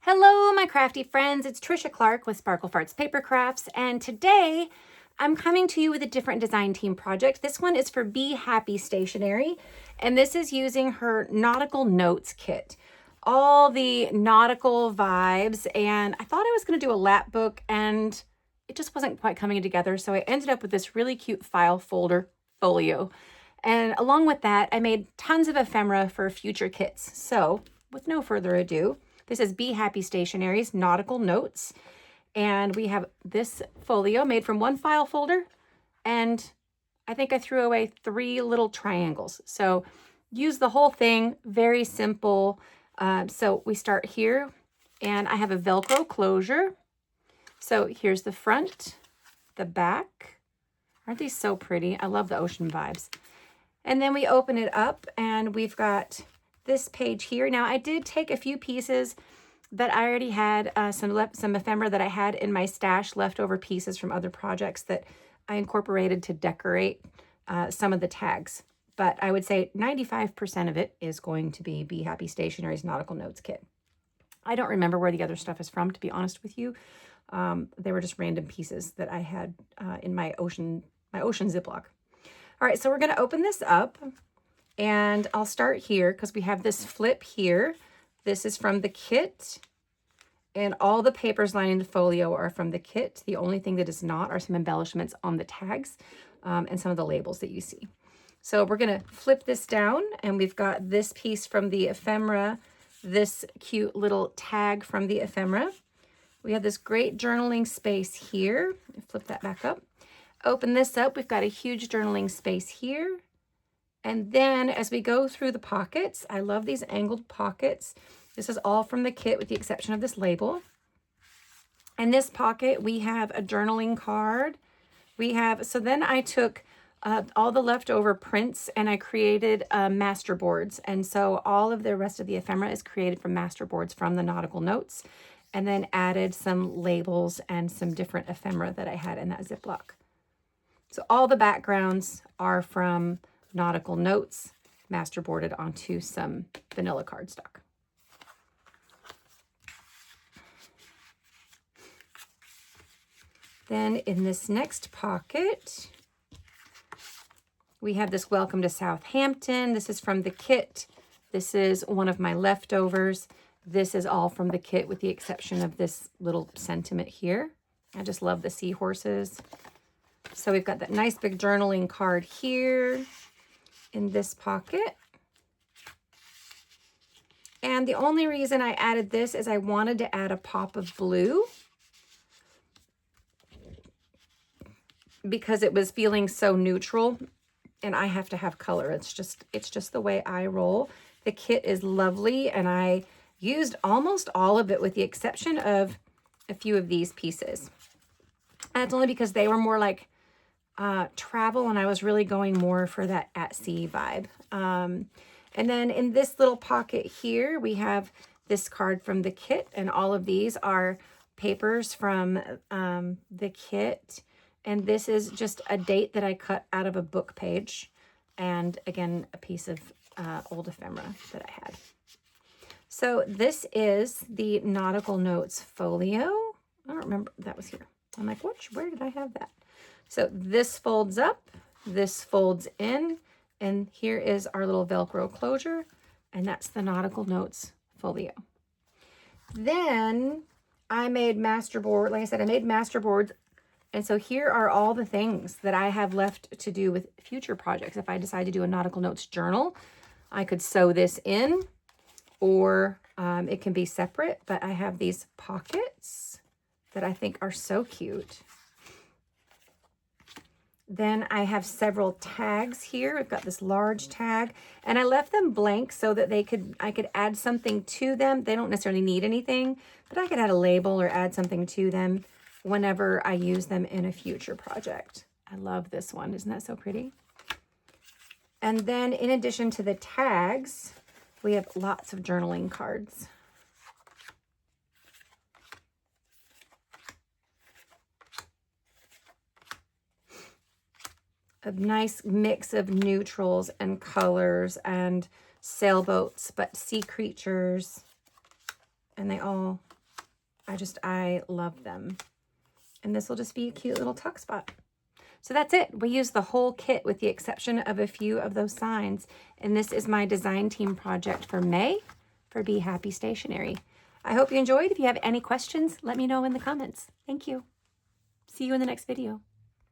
Hello, my crafty friends. It's Trisha Clark with Sparkle Farts Paper Crafts, and today I'm coming to you with a different design team project. This one is for Bee Happy Stationery, and this is using her Nautical Notes kit. All the nautical vibes, and I thought I was going to do a lap book, and it just wasn't quite coming together, so I ended up with this really cute file folder folio. And along with that, I made tons of ephemera for future kits. So, with no further ado, this is Bee Happy Stationery's Nautical Notes. And we have this folio made from one file folder. And I think I threw away 3 little triangles. So use the whole thing, very simple. So we start here and I have a Velcro closure. So here's the front, the back. Aren't these so pretty? I love the ocean vibes. And then we open it up and we've got this page here. Now I did take a few pieces that I already had, some ephemera that I had in my stash, leftover pieces from other projects that I incorporated to decorate some of the tags. But I would say 95% of it is going to be Bee Happy Stationery's Nautical Notes kit. I don't remember where the other stuff is from, to be honest with you. They were just random pieces that I had in my ocean Ziploc. All right, so we're going to open this up. And I'll start here because we have this flip here. This is from the kit. And all the papers lining the folio are from the kit. The only thing that is not are some embellishments on the tags and some of the labels that you see. So we're going to flip this down. And we've got this piece from the ephemera, this cute little tag from the ephemera. We have this great journaling space here. Flip that back up. Open this up. We've got a huge journaling space here. And then as we go through the pockets, I love these angled pockets. This is all from the kit with the exception of this label. In this pocket, we have a journaling card. So then I took all the leftover prints and I created masterboards. And so all of the rest of the ephemera is created from masterboards from the Nautical Notes, and then added some labels and some different ephemera that I had in that Ziploc. So all the backgrounds are from Nautical Notes, masterboarded onto some vanilla cardstock. Then in this next pocket, we have this Welcome to Southampton. This is from the kit. This is one of my leftovers. This is all from the kit with the exception of this little sentiment here. I just love the seahorses. So we've got that nice big journaling card here in this pocket. And the only reason I added this is I wanted to add a pop of blue because it was feeling so neutral and I have to have color. It's just the way I roll. The kit is lovely and I used almost all of it with the exception of a few of these pieces. And it's only because they were more like travel and I was really going more for that at sea vibe. And then in this little pocket here, we have this card from the kit, and all of these are papers from the kit. And this is just a date that I cut out of a book page. And again, a piece of old ephemera that I had. So this is the Nautical Notes folio. I don't remember, that was here. I'm like, where did I have that? So this folds up, this folds in, and here is our little Velcro closure, and that's the Nautical Notes folio. Then I made masterboard, like I said, I made masterboards, and so here are all the things that I have left to do with future projects. If I decide to do a Nautical Notes journal, I could sew this in, or it can be separate, but I have these pockets that I think are so cute. Then I have several tags here. I've got this large tag, and I left them blank so that I could add something to them. They don't necessarily need anything, but I could add a label or add something to them whenever I use them in a future project. I love this one. Isn't that so pretty? And then in addition to the tags, we have lots of journaling cards. A nice mix of neutrals and colors and sailboats, but sea creatures. And they all I love them. And this will just be a cute little tuck spot. So that's it. We used the whole kit with the exception of a few of those signs. And this is my design team project for May for Bee Happy Stationery. I hope you enjoyed. If you have any questions, let me know in the comments. Thank you. See you in the next video.